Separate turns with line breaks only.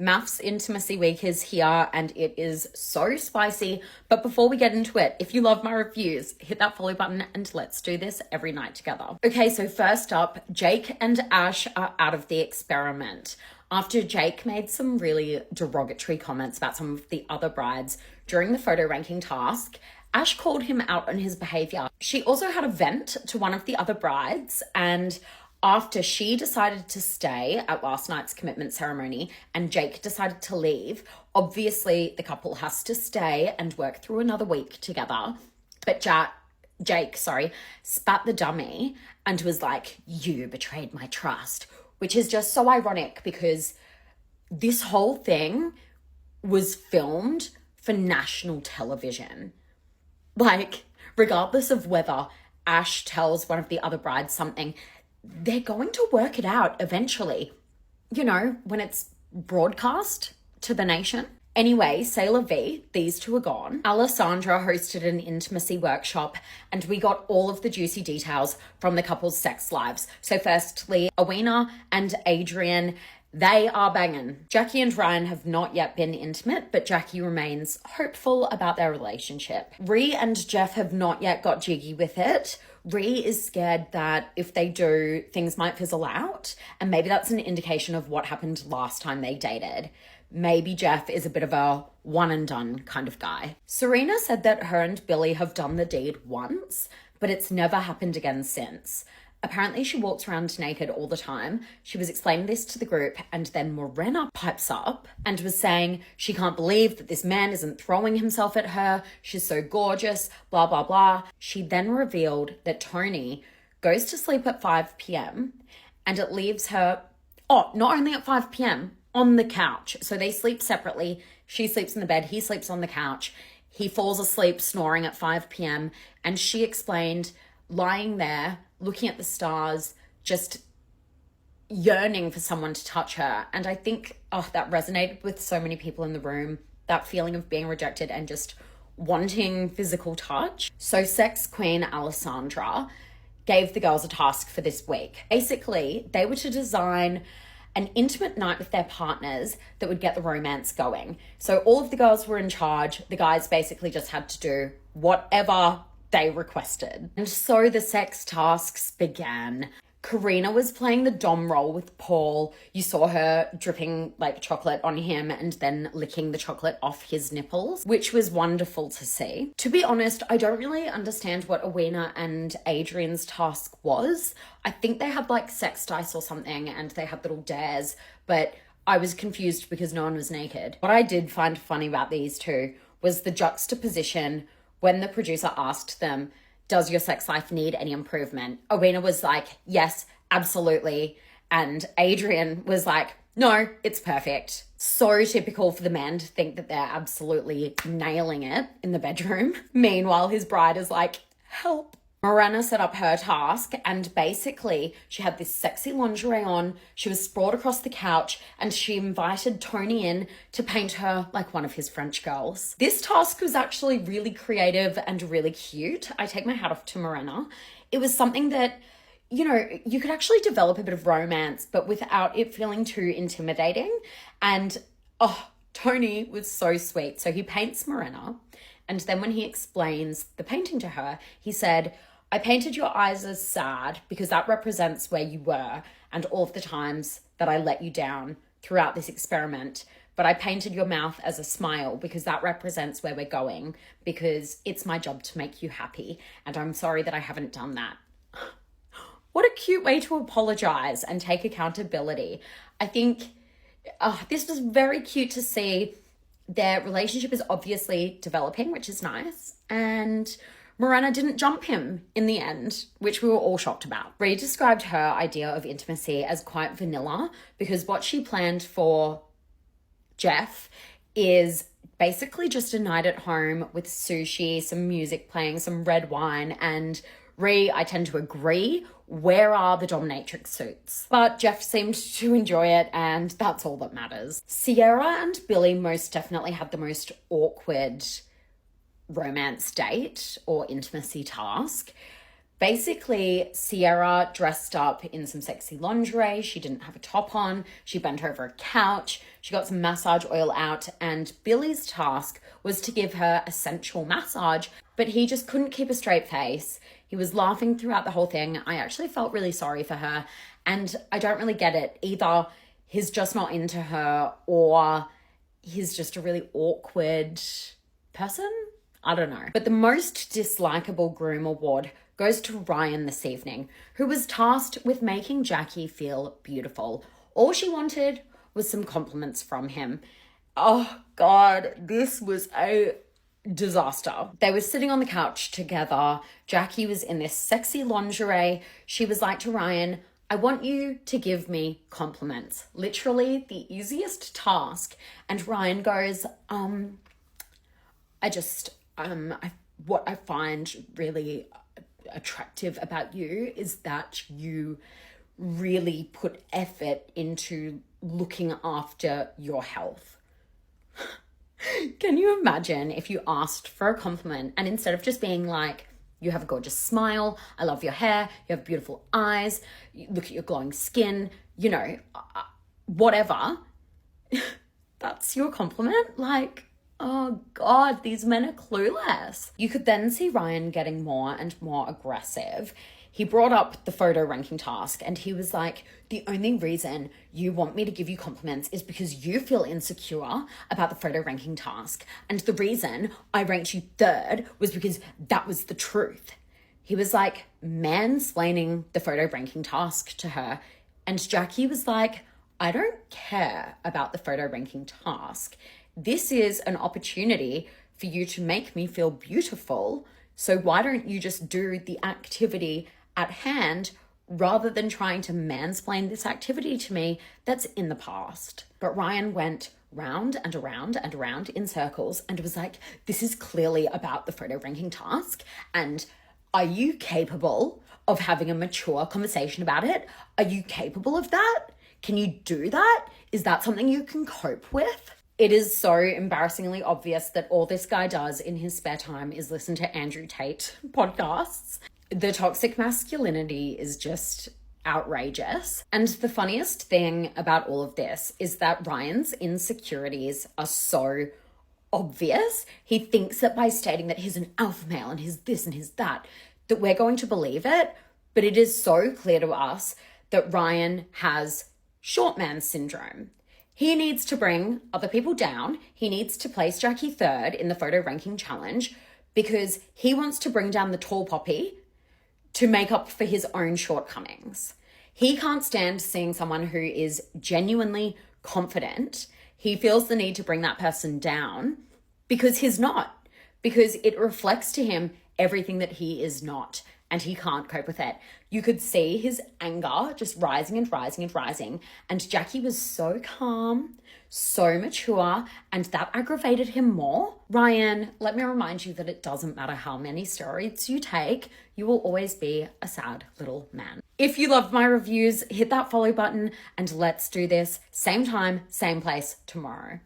MAFS Intimacy Week is here and it is so spicy. But before we get into it, if you love my reviews, hit that follow button and let's do this every night together. Okay, so first up, Jake and Ash are out of the experiment. After Jake made some really derogatory comments about some of the other brides during the photo ranking task, Ash called him out on his behavior. She also had a vent to one of the other brides, and after she decided to stay at last night's commitment ceremony and Jake decided to leave, obviously the couple has to stay and work through another week together. But Jake spat the dummy and was like, "You betrayed my trust," which is just so ironic because this whole thing was filmed for national television. Like, regardless of whether Ash tells one of the other brides something, they're going to work it out eventually, you know, when it's broadcast to the nation. Anyway, c'est la vie, these two are gone. Alessandra hosted an intimacy workshop and we got all of the juicy details from the couple's sex lives. So firstly, Owena and Adrian, they are banging. Jackie and Ryan have not yet been intimate, but Jackie remains hopeful about their relationship. Ree and Jeff have not yet got jiggy with it. Ree is scared that if they do, things might fizzle out, and maybe that's an indication of what happened last time they dated. Maybe Jeff is a bit of a one and done kind of guy. Serena said that her and Billy have done the deed once, but it's never happened again since. Apparently she walks around naked all the time. She was explaining this to the group and then Morena pipes up and was saying she can't believe that this man isn't throwing himself at her. She's so gorgeous, blah, blah, blah. She then revealed that Tony goes to sleep at 5 p.m. and it leaves her, not only at 5 p.m., on the couch. So they sleep separately. She sleeps in the bed, he sleeps on the couch. He falls asleep snoring at 5 p.m. and she explained lying there, looking at the stars, just yearning for someone to touch her. And I think, that resonated with so many people in the room, that feeling of being rejected and just wanting physical touch. So sex queen Alessandra gave the girls a task for this week. Basically, they were to design an intimate night with their partners that would get the romance going. So all of the girls were in charge. The guys basically just had to do whatever they requested. And so the sex tasks began. Karina was playing the dom role with Paul. You saw her dripping like chocolate on him and then licking the chocolate off his nipples, which was wonderful to see. To be honest, I don't really understand what Owena and Adrian's task was. I think they had like sex dice or something and they had little dares, but I was confused because no one was naked. What I did find funny about these two was the juxtaposition when the producer asked them, "Does your sex life need any improvement?" Owena was like, "Yes, absolutely." And Adrian was like, "No, it's perfect." So typical for the man to think that they're absolutely nailing it in the bedroom. Meanwhile, his bride is like, "Help." Morena set up her task and basically she had this sexy lingerie on, she was sprawled across the couch and she invited Tony in to paint her like one of his French girls. This task was actually really creative and really cute. I take my hat off to Morena. It was something that, you know, you could actually develop a bit of romance but without it feeling too intimidating. And Tony was so sweet. So he paints Morena and then when he explains the painting to her, he said, "I painted your eyes as sad because that represents where you were and all of the times that I let you down throughout this experiment. But I painted your mouth as a smile because that represents where we're going because it's my job to make you happy. And I'm sorry that I haven't done that." What a cute way to apologize and take accountability. I think this was very cute to see. Their relationship is obviously developing, which is nice. And Morena didn't jump him in the end, which we were all shocked about. Ree described her idea of intimacy as quite vanilla because what she planned for Jeff is basically just a night at home with sushi, some music playing, some red wine, and Ree, I tend to agree, where are the dominatrix suits? But Jeff seemed to enjoy it and that's all that matters. Sierra and Billy most definitely had the most awkward romance date or intimacy task Basically, Sierra dressed up in some sexy lingerie. She didn't have a top on. She bent over a couch. She got some massage oil out, and Billy's task was to give her a sensual massage, but he just couldn't keep a straight face. He was laughing throughout the whole thing. I actually felt really sorry for her, and I don't really get it. Either he's just not into her, or he's just a really awkward person. I don't know. But the most dislikable groom award goes to Ryan this evening, who was tasked with making Jackie feel beautiful. All she wanted was some compliments from him. Oh God, this was a disaster. They were sitting on the couch together. Jackie was in this sexy lingerie. She was like to Ryan, I want you to give me compliments. Literally the easiest task. And Ryan goes, what I find really attractive about you is that you really put effort into looking after your health. Can you imagine if you asked for a compliment and instead of just being like, you have a gorgeous smile, I love your hair, you have beautiful eyes, look at your glowing skin, whatever, that's your compliment? Like, oh God, these men are clueless. You could then see Ryan getting more and more aggressive. He brought up the photo ranking task and he was like, the only reason you want me to give you compliments is because you feel insecure about the photo ranking task. And the reason I ranked you third was because that was the truth. He was like mansplaining the photo ranking task to her. And Jackie was like, I don't care about the photo ranking task. This is an opportunity for you to make me feel beautiful. So why don't you just do the activity at hand rather than trying to mansplain this activity to me that's in the past? But Ryan went round and around and around in circles and was like, this is clearly about the photo ranking task. And are you capable of having a mature conversation about it? Are you capable of that? Can you do that? Is that something you can cope with? It is so embarrassingly obvious that all this guy does in his spare time is listen to Andrew Tate podcasts. The toxic masculinity is just outrageous. And the funniest thing about all of this is that Ryan's insecurities are so obvious. He thinks that by stating that he's an alpha male and he's this and he's that we're going to believe it. But it is so clear to us that Ryan has short man syndrome. He needs to bring other people down. He needs to place Jackie third in the photo ranking challenge because he wants to bring down the tall poppy to make up for his own shortcomings. He can't stand seeing someone who is genuinely confident. He feels the need to bring that person down because he's not, because it reflects to him everything that he is not. And he can't cope with it. You could see his anger just rising and rising and rising. And Jackie was so calm, so mature, and that aggravated him more. Ryan, let me remind you that it doesn't matter how many steroids you take, you will always be a sad little man. If you loved my reviews, hit that follow button and let's do this same time, same place tomorrow.